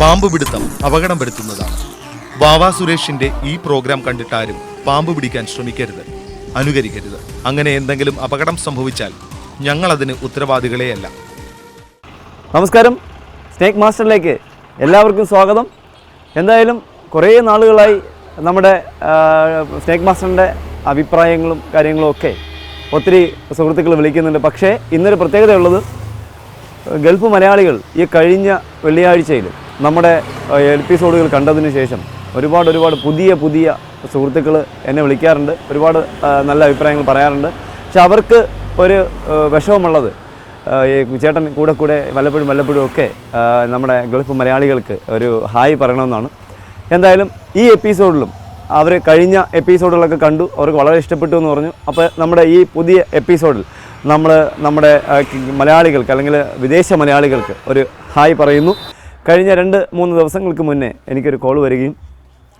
പാമ്പ് പിടുത്തം അപകടം വരുത്തുന്നതാണ്. വാവാ സുരേഷിന്റെ ഈ പ്രോഗ്രാം കണ്ടിട്ടാരും പാമ്പ് പിടിക്കാൻ ശ്രമിക്കരുത്, അനുകരിക്കരുത്. അങ്ങനെ എന്തെങ്കിലും അപകടം സംഭവിച്ചാൽ ഞങ്ങളതിന് ഉത്തരവാദികളെയല്ല. നമസ്കാരം, സ്നേക്ക് മാസ്റ്ററിലേക്ക് എല്ലാവർക്കും സ്വാഗതം. എന്തായാലും കുറേ നാളുകളായി നമ്മുടെ സ്നേക്ക് മാസ്റ്ററിൻ്റെ അഭിപ്രായങ്ങളും കാര്യങ്ങളും ഒക്കെ ഒത്തിരി സുഹൃത്തുക്കൾ വിളിക്കുന്നുണ്ട്. പക്ഷേ ഇന്നൊരു പ്രത്യേകതയുള്ളത്, ഗൾഫ് മലയാളികൾ ഈ കഴിഞ്ഞ വെള്ളിയാഴ്ചയിൽ നമ്മുടെ എപ്പിസോഡുകൾ കണ്ടതിന് ശേഷം ഒരുപാട് പുതിയ സുഹൃത്തുക്കൾ എന്നെ വിളിക്കാറുണ്ട്, ഒരുപാട് നല്ല അഭിപ്രായങ്ങൾ പറയാറുണ്ട്. പക്ഷെ അവർക്ക് ഒരു വിഷമമുള്ളത്, ചേട്ടൻ കൂടെ വല്ലപ്പോഴും ഒക്കെ നമ്മുടെ ഗൾഫ് മലയാളികൾക്ക് ഒരു ഹായ് പറയണമെന്നാണ്. എന്തായാലും ഈ എപ്പിസോഡിലും അവർ കഴിഞ്ഞ എപ്പിസോഡുകളൊക്കെ കണ്ടു, അവർക്ക് വളരെ ഇഷ്ടപ്പെട്ടു എന്ന് പറഞ്ഞു. അപ്പോൾ നമ്മുടെ ഈ പുതിയ എപ്പിസോഡിൽ നമ്മുടെ മലയാളികൾക്ക് അല്ലെങ്കിൽ വിദേശ മലയാളികൾക്ക് ഒരു ഹായ് പറയുന്നു. കഴിഞ്ഞ 2-3 ദിവസങ്ങൾക്ക് മുന്നേ എനിക്കൊരു കോൾ വരികയും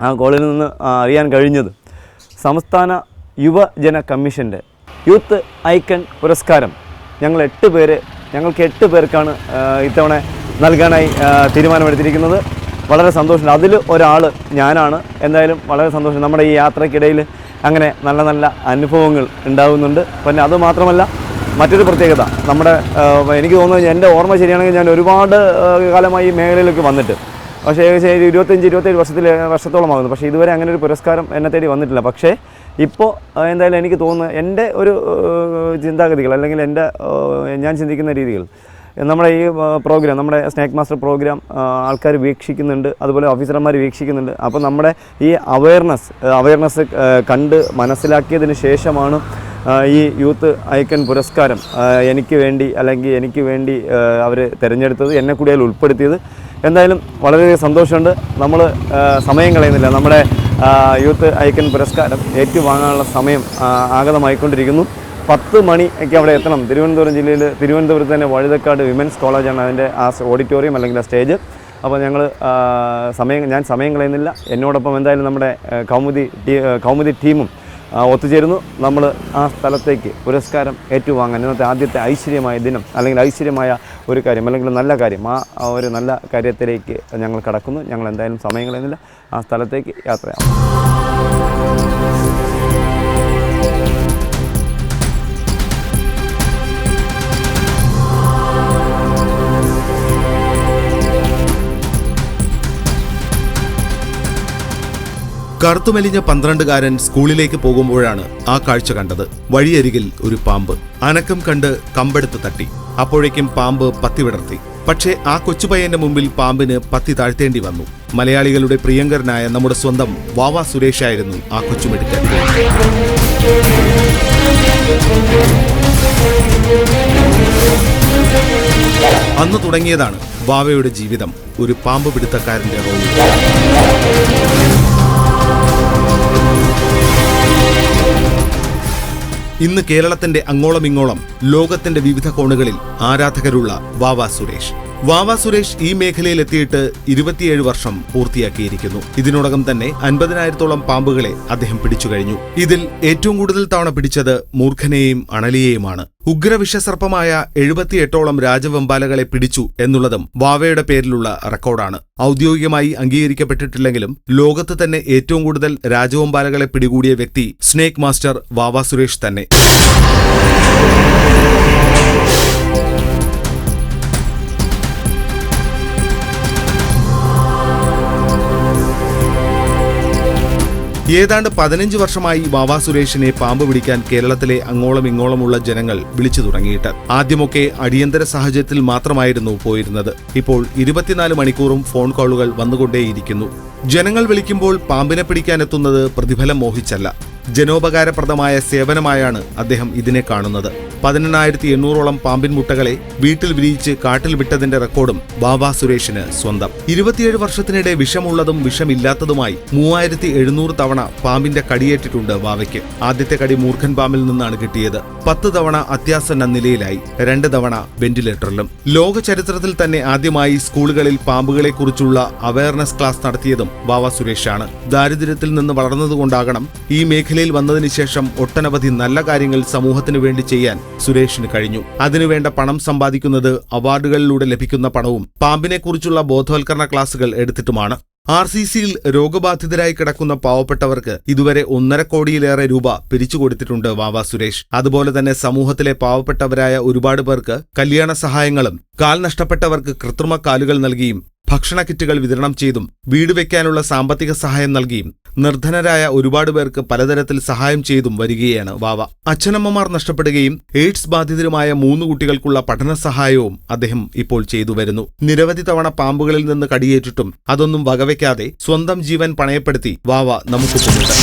ആ കോളിൽ നിന്ന് അറിയാൻ കഴിഞ്ഞത്, സംസ്ഥാന യുവജന കമ്മീഷൻ്റെ യൂത്ത് ഐക്കൺ പുരസ്കാരം ഞങ്ങൾക്ക് 8 പേർക്കാണ് ഇത്തവണ നൽകാനായി തീരുമാനമെടുത്തിരിക്കുന്നത്. വളരെ സന്തോഷമുണ്ട്. അതിൽ ഒരാൾ ഞാനാണ്. എന്തായാലും വളരെ സന്തോഷം. നമ്മുടെ ഈ യാത്രയ്ക്കിടയിൽ അങ്ങനെ നല്ല അനുഭവങ്ങൾ ഉണ്ടാകുന്നുണ്ട്. പിന്നെ അതുമാത്രമല്ല, മറ്റൊരു പ്രത്യേകത, എനിക്ക് തോന്നുന്നത്, എൻ്റെ ഓർമ്മ ശരിയാണെങ്കിൽ ഞാൻ ഒരുപാട് കാലമായി ഈ മേഖലയിലേക്ക് വന്നിട്ട്, പക്ഷേ ഏകദേശം 25-27 വർഷത്തോളമാകുന്നു. പക്ഷേ ഇതുവരെ അങ്ങനെ ഒരു പുരസ്കാരം എന്നെ തേടി വന്നിട്ടില്ല. പക്ഷേ ഇപ്പോൾ എന്തായാലും എനിക്ക് തോന്നുന്നത്, എൻ്റെ ഒരു ചിന്താഗതികൾ അല്ലെങ്കിൽ ഞാൻ ചിന്തിക്കുന്ന രീതികൾ, നമ്മുടെ ഈ പ്രോഗ്രാം, നമ്മുടെ സ്നേക്ക് മാസ്റ്റർ പ്രോഗ്രാം ആൾക്കാർ വീക്ഷിക്കുന്നുണ്ട്, അതുപോലെ ഓഫീസർമാർ വീക്ഷിക്കുന്നുണ്ട്. അപ്പോൾ നമ്മുടെ ഈ അവയർനെസ് കണ്ട് മനസ്സിലാക്കിയതിന് ശേഷമാണ് ഈ യൂത്ത് ഐക്കൺ പുരസ്കാരം എനിക്ക് വേണ്ടി അവർ തിരഞ്ഞെടുത്തത്, എന്നെ കൂടി അതിൽ ഉൾപ്പെടുത്തിയത്. എന്തായാലും വളരെയധികം സന്തോഷമുണ്ട്. നമ്മൾ സമയം കളയുന്നില്ല. നമ്മുടെ യൂത്ത് ഐക്കൺ പുരസ്കാരം ഏറ്റുവാങ്ങാനുള്ള സമയം ആഗതമായിക്കൊണ്ടിരിക്കുന്നു. 10 മണിക്ക് അവിടെ എത്തണം. തിരുവനന്തപുരം ജില്ലയിൽ, തിരുവനന്തപുരത്ത് തന്നെ വഴുതക്കാട് വിമൻസ് കോളേജാണ് അതിൻ്റെ ആ ഓഡിറ്റോറിയം അല്ലെങ്കിൽ ആ സ്റ്റേജ്. അപ്പോൾ ഞാൻ സമയം കളയുന്നില്ല. എന്നോടൊപ്പം എന്തായാലും നമ്മുടെ കൗമുദി ടീമും ഒത്തുചേരുന്നു. നമ്മൾ ആ സ്ഥലത്തേക്ക് പുരസ്കാരം ഏറ്റുവാങ്ങാൻ, ഇന്നത്തെ ആദ്യത്തെ ഐശ്വര്യമായ ദിനം അല്ലെങ്കിൽ ഐശ്വര്യമായ ഒരു കാര്യം അല്ലെങ്കിൽ നല്ല കാര്യം, ആ ഒരു നല്ല കാര്യത്തിലേക്ക് ഞങ്ങൾ കടക്കുന്നു. ഞങ്ങൾ എന്തായാലും സമയം കളയുന്നില്ല, ആ സ്ഥലത്തേക്ക് യാത്രയാവും. കറുത്തുമെലിഞ്ഞ 12കാരൻ സ്കൂളിലേക്ക് പോകുമ്പോഴാണ് ആ കാഴ്ച കണ്ടത്. വഴിയരികിൽ ഒരു പാമ്പ്. അനക്കം കണ്ട് കമ്പെടുത്ത് തട്ടി. അപ്പോഴേക്കും പാമ്പ് പത്തി വിടർത്തി. പക്ഷേ ആ കൊച്ചുപയ്യന്റെ മുമ്പിൽ പാമ്പിന് പത്തി താഴ്ത്തേണ്ടി വന്നു. മലയാളികളുടെ പ്രിയങ്കരനായ നമ്മുടെ സ്വന്തം വാവാ സുരേഷായിരുന്നു ആ കൊച്ചുമിടുക്കൻ. അന്ന് തുടങ്ങിയതാണ് വാവയുടെ ജീവിതം, ഒരു പാമ്പ് പിടുത്തക്കാരന്റെ റോൾ. ഇന്ന് കേരളത്തിന്റെ അങ്ങോളം ഇങ്ങോളം, ലോകത്തിന്റെ വിവിധ കോണുകളിൽ ആരാധകരുള്ള വാവാ സുരേഷ് ഈ മേഖലയിൽ എത്തിയിട്ട് 27 വർഷം പൂർത്തിയാക്കിയിരിക്കുന്നു. ഇതിനോടകം തന്നെ 50,000-ഓളം പാമ്പുകളെ അദ്ദേഹം പിടിച്ചു കഴിഞ്ഞു. ഇതിൽ ഏറ്റവും കൂടുതൽ തവണ പിടിച്ചത് മൂർഖനെയും അണലിയെയുമാണ്. ഉഗ്രവിഷസർപ്പമായ 78ഓളം രാജവെമ്പാലകളെ പിടിച്ചു എന്നുള്ളതും വാവയുടെ പേരിലുള്ള റെക്കോർഡാണ്. ഔദ്യോഗികമായി അംഗീകരിക്കപ്പെട്ടിട്ടില്ലെങ്കിലും ലോകത്ത് തന്നെ ഏറ്റവും കൂടുതൽ രാജവെമ്പാലകളെ പിടികൂടിയ വ്യക്തി സ്നേക്ക് മാസ്റ്റർ വാവാ സുരേഷ് തന്നെ. ഏതാണ്ട് 15 വർഷമായി വാവാ സുരേഷിനെ പാമ്പ് പിടിക്കാൻ കേരളത്തിലെ അങ്ങോളം ഇങ്ങോളമുള്ള ജനങ്ങൾ വിളിച്ചു തുടങ്ങിയിട്ട്. ആദ്യമൊക്കെ അടിയന്തര സാഹചര്യത്തിൽ മാത്രമായിരുന്നു പോയിരുന്നത്. ഇപ്പോൾ 24 മണിക്കൂറും ഫോൺ കോളുകൾ വന്നുകൊണ്ടേയിരിക്കുന്നു. ജനങ്ങൾ വിളിക്കുമ്പോൾ പാമ്പിനെ പിടിക്കാനെത്തുന്നത് പ്രതിഫലം മോഹിച്ചല്ല, ജനോപകാരപ്രദമായ സേവനമായാണ് അദ്ദേഹം ഇതിനെ കാണുന്നത്. 18,800ഓളം പാമ്പിൻ മുട്ടകളെ വീട്ടിൽ വിരിയിച്ച് കാട്ടിൽ വിട്ടതിന്റെ റെക്കോർഡും വാവാ സുരേഷിന് സ്വന്തം. 27 വർഷത്തിനിടെ വിഷമുള്ളതും വിഷമില്ലാത്തതുമായി 3700 തവണ പാമ്പിന്റെ കടിയേറ്റിട്ടുണ്ട് വാവയ്ക്ക്. ആദ്യത്തെ കടി മൂർഖൻ പാമ്പിൽ നിന്നാണ് കിട്ടിയത്. 10 തവണ അത്യാസന്ന നിലയിലായി, 2 തവണ വെന്റിലേറ്ററിലും. ലോക ചരിത്രത്തിൽ തന്നെ ആദ്യമായി സ്കൂളുകളിൽ പാമ്പുകളെ കുറിച്ചുള്ള അവയർനെസ് ക്ലാസ് നടത്തിയതും വാവാ സുരേഷാണ്. ദാരിദ്ര്യത്തിൽ നിന്ന് വളർന്നതുകൊണ്ടാകണം ഈ മേഖല മേഖലയിൽ വന്നതിന് ശേഷം ഒട്ടനവധി നല്ല കാര്യങ്ങൾ സമൂഹത്തിനു വേണ്ടി ചെയ്യാൻ സുരേഷിന് കഴിഞ്ഞു. അതിനുവേണ്ട പണം സമ്പാദിക്കുന്നത് അവാർഡുകളിലൂടെ ലഭിക്കുന്ന പണവും പാമ്പിനെക്കുറിച്ചുള്ള ബോധവൽക്കരണ ക്ലാസുകൾ എടുത്തിട്ടുമാണ്. RCCയിൽ രോഗബാധിതരായി കിടക്കുന്ന പാവപ്പെട്ടവർക്ക് ഇതുവരെ 1.5 കോടിയിലേറെ രൂപ പിരിച്ചുകൊടുത്തിട്ടുണ്ട് വാവ സുരേഷ്. അതുപോലെ തന്നെ സമൂഹത്തിലെ പാവപ്പെട്ടവരായ ഒരുപാട് പേർക്ക് കല്യാണ സഹായങ്ങളും, കാൽ നഷ്ടപ്പെട്ടവർക്ക് കൃത്രിമ കാലുകൾ നൽകിയും, ഭക്ഷണ കിറ്റുകൾ വിതരണം ചെയ്തും, വീട് വയ്ക്കാനുള്ള സാമ്പത്തിക സഹായം നൽകിയും, നിർധനരായ ഒരുപാട് പേർക്ക് പലതരത്തിൽ സഹായം ചെയ്തും വരികയാണ് വാവ. അച്ഛനമ്മമാർ നഷ്ടപ്പെടുകയും എയ്ഡ്സ് ബാധിതരുമായ 3 കുട്ടികൾക്കുള്ള പഠന സഹായവും അദ്ദേഹം ഇപ്പോൾ ചെയ്തു വരുന്നു. നിരവധി തവണ പാമ്പുകളിൽ നിന്ന് കടിയേറ്റിട്ടും അതൊന്നും വകവയ്ക്കാതെ സ്വന്തം ജീവൻ പണയപ്പെടുത്തി വാവ നമുക്കൊപ്പമുണ്ട്.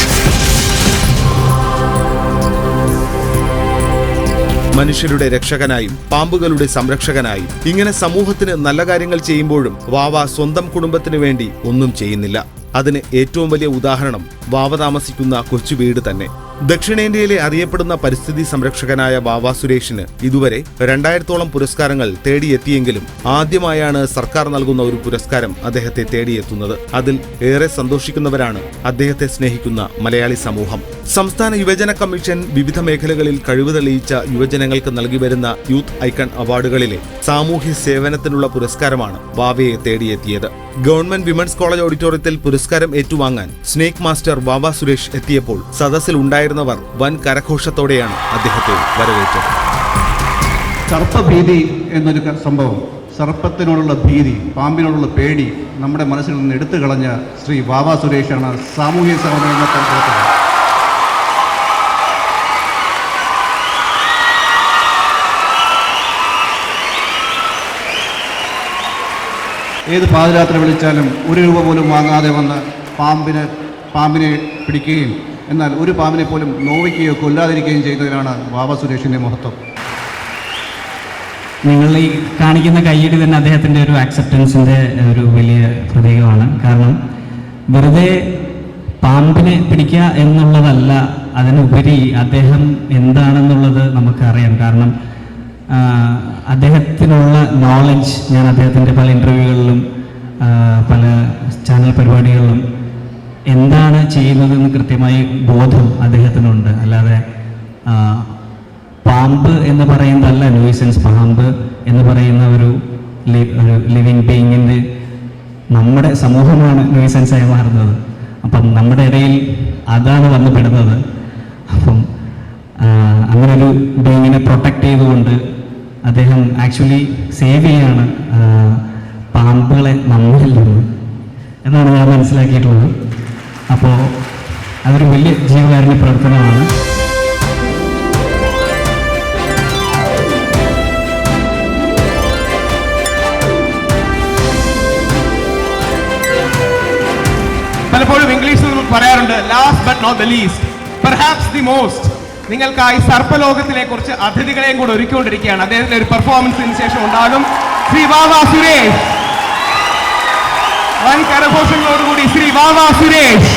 മനുഷ്യരുടെ രക്ഷകനായും പാമ്പുകളുടെ സംരക്ഷകനായും ഇങ്ങനെ സമൂഹത്തിന് നല്ല കാര്യങ്ങൾ ചെയ്യുമ്പോഴും വാവ സ്വന്തം കുടുംബത്തിനു വേണ്ടി ഒന്നും ചെയ്യുന്നില്ല. അതിന് ഏറ്റവും വലിയ ഉദാഹരണം വാവ താമസിക്കുന്ന കൊച്ചു വീട് തന്നെ. ദക്ഷിണേന്ത്യയിലെ അറിയപ്പെടുന്ന പരിസ്ഥിതി സംരക്ഷകനായ വാവ സുരേഷിന് ഇതുവരെ 2000-ഓളം പുരസ്കാരങ്ങൾ തേടിയെത്തിയെങ്കിലും ആദ്യമായാണ് സർക്കാർ നൽകുന്ന ഒരു പുരസ്കാരം അദ്ദേഹത്തെ തേടിയെത്തുന്നത്. അതിൽ ഏറെ സന്തോഷിക്കുന്നവരാണ് അദ്ദേഹത്തെ സ്നേഹിക്കുന്ന മലയാളി സമൂഹം. സംസ്ഥാന യുവജന കമ്മീഷൻ വിവിധ മേഖലകളിൽ കഴിവ് തെളിയിച്ച യുവജനങ്ങൾക്ക് നൽകിവരുന്ന യൂത്ത് ഐക്കൺ അവാർഡുകളിലെ സാമൂഹ്യ സേവനത്തിനുള്ള പുരസ്കാരമാണ് വാവയെ തേടിയെത്തിയത്. ഗവൺമെന്റ് വിമൻസ് കോളേജ് ഓഡിറ്റോറിയത്തിൽ പുരസ്കാരം ഏറ്റുവാങ്ങാൻ സ്നേക് മാസ്റ്റർ വാവ സുരേഷ് എത്തിയപ്പോൾ സദസ്സിൽ ഉണ്ടായിരുന്നവർ വൻ കരഘോഷത്തോടെയാണ് അദ്ദേഹത്തെ വരവേറ്റത്. സർപ്പഭീതി എന്നൊരു സംഭവം, സർപ്പത്തിനോടുള്ള ഭീതി, പാമ്പിനോടുള്ള പേടി നമ്മുടെ മനസ്സിൽ നിന്ന് എടുത്തു കളഞ്ഞ ശ്രീ വാവ സുരേഷാണ് സാമൂഹ്യ സേവനം. ഏത് പാദയാത്ര വിളിച്ചാലും 1 രൂപ പോലും വാങ്ങാതെ വന്ന് പാമ്പിനെ പിടിക്കുകയും എന്നാൽ ഒരു പാമ്പിനെ പോലും നോവിക്കുകയോ കൊല്ലാതിരിക്കുകയും ചെയ്യുന്നതിനാണ് വാവ സുരേഷിൻ്റെ മഹത്വം. നിങ്ങൾ ഈ കാണിക്കുന്ന കയ്യടി തന്നെ അദ്ദേഹത്തിൻ്റെ ഒരു ആക്സെപ്റ്റൻസിൻ്റെ ഒരു വലിയ പ്രതീകമാണ്. കാരണം വെറുതെ പാമ്പിനെ പിടിക്കുക എന്നുള്ളതല്ല, അതിനുപരി അദ്ദേഹം എന്താണെന്നുള്ളത് നമുക്കറിയാം. കാരണം അദ്ദേഹത്തിനുള്ള നോളജ് ഞാൻ അദ്ദേഹത്തിൻ്റെ പല ഇൻ്റർവ്യൂകളിലും പല ചാനൽ പരിപാടികളിലും എന്താണ് ചെയ്യുന്നതെന്ന് കൃത്യമായി ബോധം അദ്ദേഹത്തിനുണ്ട്. അല്ലാതെ പാമ്പ് എന്ന് പറയുന്നതല്ല ന്യൂസൻസ്. പാമ്പ് എന്ന് പറയുന്ന ഒരു ലിവിങ് ബീയിങ്ങിൻ്റെ നമ്മുടെ സമൂഹമാണ് ന്യൂസൻസായി മാറുന്നത്. അപ്പം നമ്മുടെ ഇടയിൽ അതാണ് വന്നു പെടുന്നത്. അപ്പം അങ്ങനൊരു ബീയിങ്ങിനെ പ്രൊട്ടക്റ്റ് ചെയ്തുകൊണ്ട് അദ്ദേഹം ആക്ച്വലി സേവ് ചെയ്യാണ് പാമ്പുകളെ നമ്മളിൽ നിന്ന് എന്നാണ് ഞാൻ മനസ്സിലാക്കിയിട്ടുള്ളത്. അപ്പോൾ അതൊരു വലിയ ജീവകാരുണ്യ പ്രവർത്തനമാണ്. പലപ്പോഴും ഇംഗ്ലീഷിൽ നമ്മൾ പറയാറുണ്ട് last but not the least, perhaps the most. നിങ്ങൾക്കായി സർപ്പലോകത്തിലെ കുറച്ച് അതിഥികളെയും കൂടെ ഒരുക്കിക്കൊണ്ടിരിക്കുകയാണ്. അദ്ദേഹത്തിന്റെ ഒരു പെർഫോമൻസിന് ശേഷം ഉണ്ടാകും ശ്രീ വാവ സുരേഷ്. വൻ കരഘോഷങ്ങളോടുകൂടി ശ്രീ വാവ സുരേഷ്.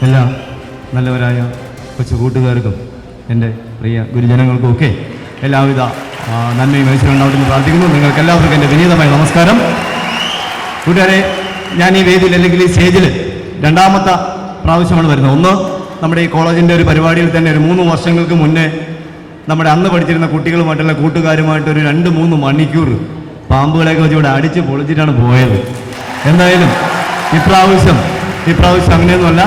എല്ലാ നല്ലവരായ കൊച്ചു കൂട്ടുകാർക്കും എൻ്റെ പ്രിയ ഗുരുജനങ്ങൾക്കും ഒക്കെ എല്ലാവിധ നന്മയും ഐശ്വര്യം ഉണ്ടാവട്ടെന്ന് പ്രാർത്ഥിക്കുന്നു. നിങ്ങൾക്ക് എല്ലാവർക്കും എൻ്റെ വിനീതമായ നമസ്കാരം. കൂട്ടുകാരെ, ഞാൻ ഈ വേദിയിൽ അല്ലെങ്കിൽ ഈ സ്റ്റേജിൽ 2ാമത്തെ പ്രാവശ്യമാണ് വരുന്നത്. ഒന്ന്, നമ്മുടെ ഈ കോളേജിൻ്റെ ഒരു പരിപാടിയിൽ തന്നെ ഒരു 3 വർഷങ്ങൾക്ക് മുന്നേ നമ്മുടെ അന്ന് പഠിച്ചിരുന്ന കുട്ടികളുമായിട്ടുള്ള കൂട്ടുകാരുമായിട്ട് ഒരു 2-3 മണിക്കൂർ പാമ്പുകളെയൊക്കെ വെച്ച് ഇവിടെ അടിച്ച് പൊളിച്ചിട്ടാണ് പോയത്. എന്തായാലും ഇപ്രാവശ്യം അങ്ങനെയൊന്നുമല്ല.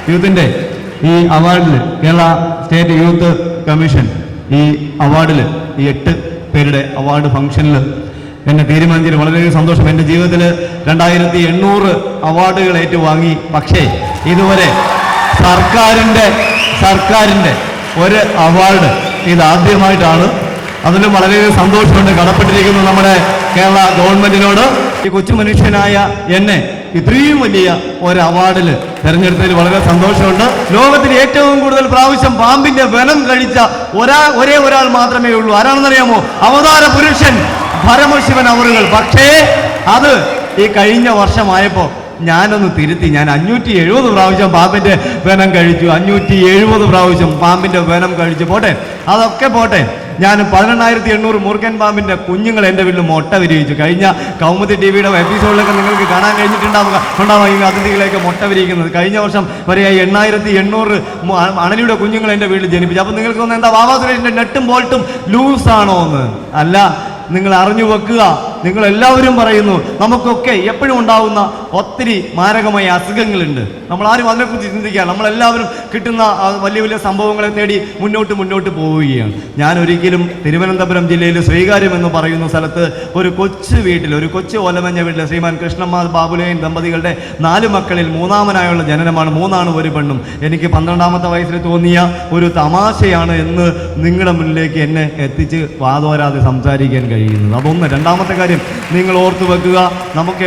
യൂത്തിൻ്റെ ഈ അവാർഡിൽ കേരള സ്റ്റേറ്റ് യൂത്ത് കമ്മീഷൻ ഈ അവാർഡിൽ ഈ 8 പേരുടെ അവാർഡ് ഫംഗ്ഷനിൽ എന്നെ തീരുമാനിച്ചതിൽ വളരെയധികം സന്തോഷം. എൻ്റെ ജീവിതത്തിൽ 2800 അവാർഡുകൾ ഏറ്റുവാങ്ങി. പക്ഷേ ഇതുവരെ സർക്കാരിൻ്റെ ഒരു അവാർഡ് ഇതാദ്യമായിട്ടാണ്. അതിലും വളരെയധികം സന്തോഷമുണ്ട്. കടപ്പെട്ടിരിക്കുന്നു നമ്മുടെ കേരള ഗവൺമെന്റിനോട്. ഈ കൊച്ചു മനുഷ്യനായ എന്നെ ഇത്രയും വലിയ ഒരു അവാർഡിൽ തെരഞ്ഞെടുത്തതിൽ വളരെ സന്തോഷമുണ്ട്. ലോകത്തിൽ ഏറ്റവും കൂടുതൽ പ്രാവശ്യം പാമ്പിന്റെ വെനം കഴിച്ച ഒരേ ഒരാൾ മാത്രമേ ഉള്ളൂ. ആരാണെന്നറിയാമോ? അവതാര പുരുഷൻ പരമശിവൻ അവറുകൾ. പക്ഷേ അത് ഈ കഴിഞ്ഞ വർഷമായപ്പോൾ ഞാനൊന്ന് തിരുത്തി. ഞാൻ 570 പ്രാവശ്യം പാമ്പിന്റെ വെനം കഴിച്ചു. 570 പ്രാവശ്യം പാമ്പിന്റെ വെനം കഴിച്ചു. പോട്ടെ, അതൊക്കെ പോട്ടെ. ഞാൻ 18,800 മൂർഖൻ പാമ്പിൻ്റെ കുഞ്ഞുങ്ങൾ എൻ്റെ വീട്ടിൽ മുട്ട വിരിയിച്ചു. കഴിഞ്ഞ കൗമുദി ടിവിയുടെ എപ്പിസോഡിലൊക്കെ നിങ്ങൾക്ക് കാണാൻ കഴിഞ്ഞിട്ടുണ്ടാവുക ഈ അതിഥികളെയൊക്കെ മുട്ട വിരിയിക്കുന്നത്. കഴിഞ്ഞ വർഷം വരെ 8,800 അണലിയുടെ കുഞ്ഞുങ്ങൾ എൻ്റെ വീട്ടിൽ ജനിപ്പിച്ചു. അപ്പോൾ നിങ്ങൾക്ക് തോന്നുന്നത് എന്താ വാവാ സുരേഷിൻ്റെ നെട്ടും ബോൾട്ടും ലൂസാണോ എന്ന്? അല്ല, നിങ്ങൾ അറിഞ്ഞു വെക്കുക. നിങ്ങൾ എല്ലാവരും പറയുന്നു നമുക്കൊക്കെ എപ്പോഴും ഉണ്ടാവുന്ന ഒത്തിരി മാരകമായ അസുഖങ്ങളുണ്ട്. നമ്മളാരും അതിനെക്കുറിച്ച് ചിന്തിക്കുക. നമ്മളെല്ലാവരും കിട്ടുന്ന വലിയ വലിയ സംഭവങ്ങളെ തേടി മുന്നോട്ട് പോവുകയാണ്. ഞാൻ ഒരിക്കലും തിരുവനന്തപുരം ജില്ലയിൽ ശ്രീകാര്യം എന്ന് പറയുന്ന സ്ഥലത്ത് ഒരു കൊച്ചു ഓലമഞ്ഞ വീട്ടിൽ ശ്രീമാൻ കൃഷ്ണമ്മ ബാബുലയൻ ദമ്പതികളുടെ 4 മക്കളിൽ 3ാമനായുള്ള ജനനമാണ്. 3 ആണും 1 പെണ്ണും. എനിക്ക് 12ാമത്തെ വയസ്സിൽ തോന്നിയ ഒരു തമാശയാണ് എന്ന് നിങ്ങളുടെ മുന്നിലേക്ക് എന്നെ എത്തിച്ച് വാതോരാതെ സംസാരിക്കാൻ കഴിയുന്നത്. അതൊന്ന്. രണ്ടാമത്തെ കാര്യം നിങ്ങൾ ഓർത്തു വെക്കുക, നമുക്ക്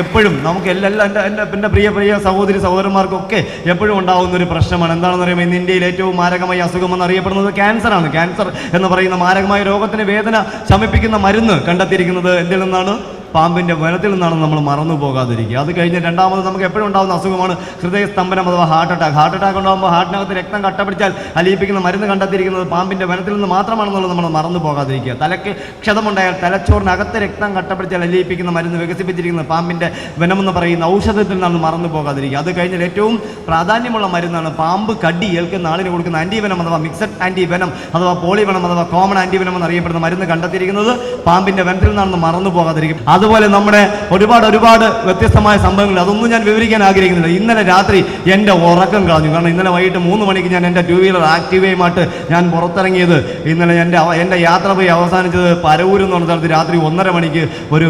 എൻ്റെ പ്രിയ സഹോദരി സഹോദരന്മാർക്കൊക്കെ എപ്പോഴും ഉണ്ടാകുന്ന ഒരു പ്രശ്നമാണ്. എന്താണെന്ന് പറയുമ്പോൾ ഇന്ന് ഇന്ത്യയിൽ ഏറ്റവും മാരകമായ അസുഖമെന്ന് അറിയപ്പെടുന്നത് ക്യാൻസറാണ്. ക്യാൻസർ എന്ന് പറയുന്ന മാരകമായ രോഗത്തിന് വേദന ശമിപ്പിക്കുന്ന മരുന്ന് കണ്ടെത്തിയിരിക്കുന്നത് എന്തിൽ നിന്നാണ്? പാമ്പിൻ്റെ വനത്തിൽ നിന്നാണ്. നമ്മൾ മറന്നു പോകാതിരിക്കുക. അത് കഴിഞ്ഞ് രണ്ടാമത് നമുക്ക് എപ്പോഴും ഉണ്ടാകുന്ന അസുഖമാണ് ഹൃദയസ്തംഭനം അഥവാ ഹാർട്ട് അറ്റാക്ക് ഉണ്ടാകുമ്പോൾ ഹാർട്ടിനകത്ത് രക്തം കട്ടപിടിച്ചാൽ അലിയിപ്പിക്കുന്ന മരുന്ന് കണ്ടെത്തിയിരിക്കുന്നത് പാമ്പിൻ്റെ വനത്തിൽ നിന്ന് മാത്രമാണെന്നുള്ളത് നമ്മൾ മറന്നു പോകാതിരിക്കുക. തലയ്ക്ക് ക്ഷതമുണ്ടായാൽ തലച്ചോറിനകത്ത് രക്തം കട്ടപിടിച്ചാൽ അലിയിപ്പിക്കുന്ന മരുന്ന് വികസിപ്പിച്ചിരിക്കുന്നത് പാമ്പിൻ്റെ വനമെന്ന് പറയുന്ന ഔഷധത്തിൽ നിന്നാണ് മറന്നു പോകാതിരിക്കുക. അത് കഴിഞ്ഞാൽ ഏറ്റവും പ്രാധാന്യമുള്ള മരുന്നാണ് പാമ്പ് കടി ഏൽക്കുന്ന ആളിന് കൊടുക്കുന്ന ആൻറ്റിവെനം അഥവാ മിക്സഡ് ആൻറ്റിവെനം അഥവാ പോളിവെനം അഥവാ കോമൺ ആൻറ്റിവെനം എന്നറിയപ്പെടുന്ന മരുന്ന് കണ്ടെത്തിയിരിക്കുന്നത് പാമ്പിൻ്റെ വനത്തിൽ നിന്നാണെന്ന് മറന്നു പോകാതിരിക്കും. അതുപോലെ നമ്മുടെ ഒരുപാട് വ്യത്യസ്തമായ സംഭവങ്ങൾ, അതൊന്നും ഞാൻ വിവരിക്കാൻ ആഗ്രഹിക്കുന്നില്ല. ഇന്നലെ രാത്രി എൻ്റെ ഉറക്കം കളഞ്ഞു. കാരണം ഇന്നലെ വൈകിട്ട് 3 മണിക്ക് ഞാൻ എൻ്റെ 2 വീലർ ആക്റ്റീവയുമായിട്ട് ഞാൻ പുറത്തിറങ്ങിയത്. ഇന്നലെ എൻ്റെ യാത്ര പോയി അവസാനിച്ചത് പരവൂർ എന്ന് പറഞ്ഞ സ്ഥലത്ത് രാത്രി 1:30 മണിക്ക് ഒരു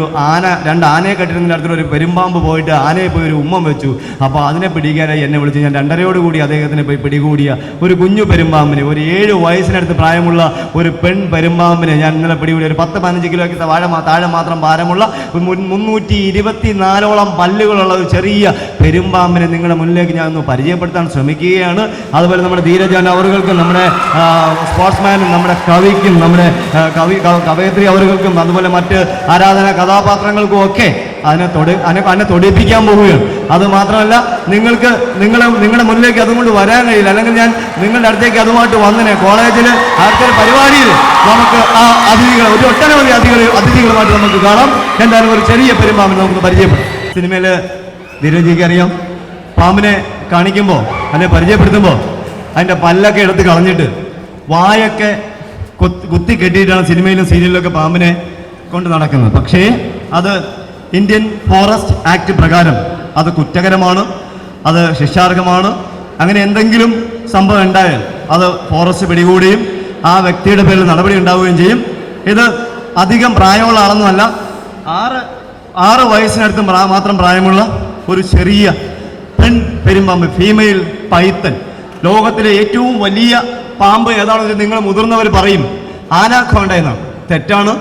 2 ആനയെ കെട്ടിരുന്നതിൻ്റെ അടുത്തൊരു പെരുമ്പാമ്പ് പോയിട്ട് ആനയെ പോയി ഒരു ഉമ്മം വെച്ചു. അപ്പോൾ അതിനെ പിടിക്കാനായി എന്നെ വിളിച്ച് ഞാൻ 2:30 അദ്ദേഹത്തിന് പോയി പിടികൂടിയ ഒരു കുഞ്ഞു പെരുമ്പാമ്പിനെ, ഒരു 7 വയസ്സിനടുത്ത് പ്രായമുള്ള ഒരു പെൺ പെരുമ്പാമ്പിനെ ഞാൻ ഇന്നലെ പിടികൂടി. ഒരു 10-15 കിലോയ്ക്ക് താഴെ മാത്രം ഭാരമുള്ള 324ഓളം പല്ലുകളുള്ള ഒരു ചെറിയ പെരുമ്പാമ്പിനെ നിങ്ങളുടെ മുന്നിലേക്ക് ഞാൻ ഒന്ന് പരിചയപ്പെടുത്താൻ ശ്രമിക്കുകയാണ്. അതുപോലെ നമ്മുടെ ധീരജാൻ അവർക്കും, നമ്മുടെ സ്പോർട്സ്മാനും, നമ്മുടെ കവിക്കും, നമ്മുടെ കവയത്രി അവർക്കും, അതുപോലെ മറ്റ് ആരാധന കഥാപാത്രങ്ങൾക്കും ഒക്കെ അതിനെ തൊടിപ്പിക്കാൻ പോവുകയാണ്. അത് മാത്രമല്ല, നിങ്ങളുടെ മുന്നിലേക്ക് അതുകൊണ്ട് വരാൻ കഴിയില്ല. അല്ലെങ്കിൽ ഞാൻ നിങ്ങളുടെ അടുത്തേക്ക് അതുമായിട്ട് വന്നിനെ കോളേജിൽ അടുത്തൊരു പരിപാടിയിൽ നമുക്ക് ആ അതിഥികൾ ഒട്ടനവധി അതിഥികളുമായിട്ട് നമുക്ക് കാണാം. എന്തായാലും ഒരു ചെറിയ പെരുമ്പാമ്പിനെ നമുക്ക് പരിചയപ്പെടും. സിനിമയിൽ ധീരജിക്ക് അറിയാം, പാമ്പിനെ കാണിക്കുമ്പോൾ അതിനെ പരിചയപ്പെടുത്തുമ്പോൾ അതിൻ്റെ പല്ലൊക്കെ എടുത്ത് കളഞ്ഞിട്ട് വായൊക്കെ കുത്തി കെട്ടിയിട്ടാണ് സിനിമയിലും സീരിയലിലൊക്കെ പാമ്പിനെ കൊണ്ട് നടക്കുന്നത്. പക്ഷേ അത് ഇന്ത്യൻ ഫോറസ്റ്റ് ആക്ട് പ്രകാരം അത് കുറ്റകരമാണ്, അത് ശിക്ഷാർഹമാണ്. അങ്ങനെ എന്തെങ്കിലും സംഭവം ഉണ്ടായാൽ അത് ഫോറസ്റ്റ് പിടികൂടുകയും ആ വ്യക്തിയുടെ പേരിൽ നടപടി ഉണ്ടാവുകയും ചെയ്യും. ഇത് അധികം പ്രായമുള്ള ആളൊന്നുമല്ല, 6 വയസ്സിനടുത്ത് മാത്രം പ്രായമുള്ള ഒരു ചെറിയ പെൺ പെരുമ്പാമ്പ്, ഫീമെയിൽ പൈത്തൻ. ലോകത്തിലെ ഏറ്റവും വലിയ പാമ്പ് ഏതാണെന്ന് നിങ്ങൾ മുതിർന്നവർ പറയും ആനാക്കോണ്ട എന്നാണ്. തെറ്റാണ്.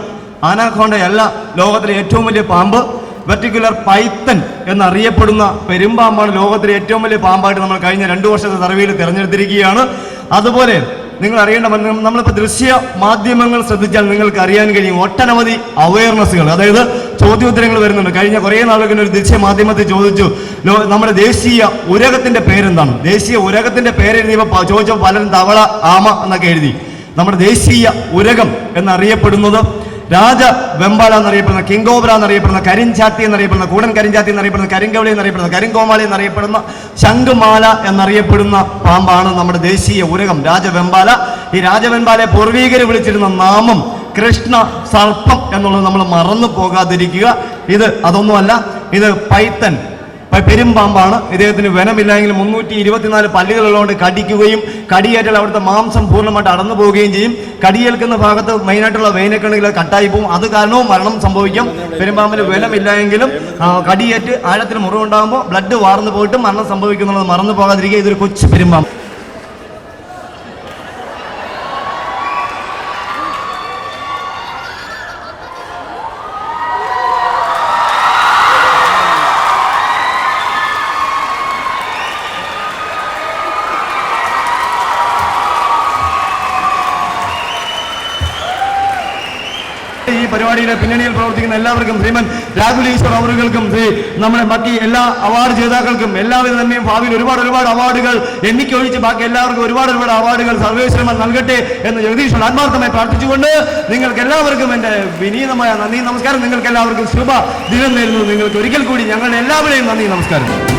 ആനാക്കോണ്ടയല്ല ലോകത്തിലെ ഏറ്റവും വലിയ പാമ്പ്. വെർട്ടിക്കുലർ പൈത്തൻ എന്നറിയപ്പെടുന്ന പെരുമ്പാമ്പാണ് ലോകത്തിലെ ഏറ്റവും വലിയ പാമ്പായിട്ട് നമ്മൾ കഴിഞ്ഞ 2 വർഷത്തെ സർവേയിൽ തിരഞ്ഞെടുത്തിരിക്കുകയാണ്. അതുപോലെ നിങ്ങൾ അറിയേണ്ട, നമ്മളിപ്പോൾ ദൃശ്യ മാധ്യമങ്ങൾ ശ്രദ്ധിച്ചാൽ നിങ്ങൾക്ക് അറിയാൻ കഴിയും ഒട്ടനവധി അവയർനെസ്സുകൾ, അതായത് ചോദ്യോത്തരങ്ങൾ വരുന്നുണ്ട്. കഴിഞ്ഞ കുറേ നാളുകൾ ഒരു ദൃശ്യ മാധ്യമത്തിൽ ചോദിച്ചു നമ്മുടെ ദേശീയ ഉരകത്തിന്റെ പേരെന്താണ്. ദേശീയ ഉരകത്തിന്റെ പേരെഴുതിയപ്പോൾ ചോദിച്ചപ്പോൾ പലരും തവള, ആമ എന്നൊക്കെ എഴുതി. നമ്മുടെ ദേശീയ ഉരകം എന്നറിയപ്പെടുന്നത് രാജവെമ്പാല എന്നറിയപ്പെടുന്ന, കിങ്കോബ്ര എന്നറിയപ്പെടുന്ന, കരിഞ്ചാത്തി എന്നറിയപ്പെടുന്ന, കൂടൻ കരിഞ്ചാത്തി എന്നറിയപ്പെടുന്ന, കരിങ്കവളി എന്നറിയപ്പെടുന്ന, കരിങ്കോമാളി എന്നറിയപ്പെടുന്ന, ശംഖുമാല എന്നറിയപ്പെടുന്ന പാമ്പാണ് നമ്മുടെ ദേശീയ ഉരകം രാജവെമ്പാല. ഈ രാജവെമ്പാലയെ പൂർവീകർ വിളിച്ചിരുന്ന നാമം കൃഷ്ണ സർപ്പം എന്നുള്ളത് നമ്മൾ മറന്നു പോകാതിരിക്കുക. അതൊന്നുമല്ല, ഇത് പൈത്തൻ പെരുമ്പാമ്പാണ്. ഇദ്ദേഹത്തിന് വനമില്ലെങ്കിൽ 324 പല്ലുകളുള്ളതുകൊണ്ട് കടിക്കുകയും കടിയേറ്റാൽ അവിടുത്തെ മാംസം പൂർണ്ണമായിട്ട് അടന്നു പോവുകയും ചെയ്യും. കടിയേൽക്കുന്ന ഭാഗത്ത് മെയിനായിട്ടുള്ള വെയിനൊക്കെയാണെങ്കിൽ കട്ടായി പോകും. അത് കാരണവും മരണം സംഭവിക്കും. പെരുമ്പാമ്പിന് വനമില്ലായെങ്കിലും കടിയേറ്റ് ആഴത്തിൽ മുറിവുണ്ടാകുമ്പോൾ ബ്ലഡ് വാർന്നു പോയിട്ട് മരണം സംഭവിക്കുന്നുള്ളത് മറന്നു പോകാതിരിക്കുക. ഇതൊരു കൊച്ചു പെരുമ്പാമ്പ്. ഈ പരിപാടിയുടെ പിന്നണിയിൽ പ്രവർത്തിക്കുന്ന എല്ലാവർക്കും ശ്രീമൻ രാഹുൽ ഈശ്വർ അവറുകൾക്കും നമ്മുടെ ബാക്കി എല്ലാ അവാർഡ് ജേതാക്കൾക്കും എല്ലാവിധ നന്മയും ഭാവിയിൽ ഒരുപാട് അവാർഡുകൾ എണ്ണിക്കൊഴിച്ച് ബാക്കി എല്ലാവർക്കും ഒരുപാട് അവാർഡുകൾ സർവേശ്വരൻ നൽകട്ടെ എന്ന് ജഗദീശ്വരൻ ആത്മാർത്ഥമായി പ്രാർത്ഥിച്ചുകൊണ്ട് നിങ്ങൾക്ക് എല്ലാവർക്കും എൻ്റെ വിനീതമായ നന്ദി നമസ്കാരം. നിങ്ങൾക്ക് എല്ലാവർക്കും ശുഭ ദിനം നേരുന്നു. നിങ്ങൾക്ക് ഒരിക്കൽ കൂടി ഞങ്ങളുടെ എല്ലാവരുടെയും നന്ദി നമസ്കാരം.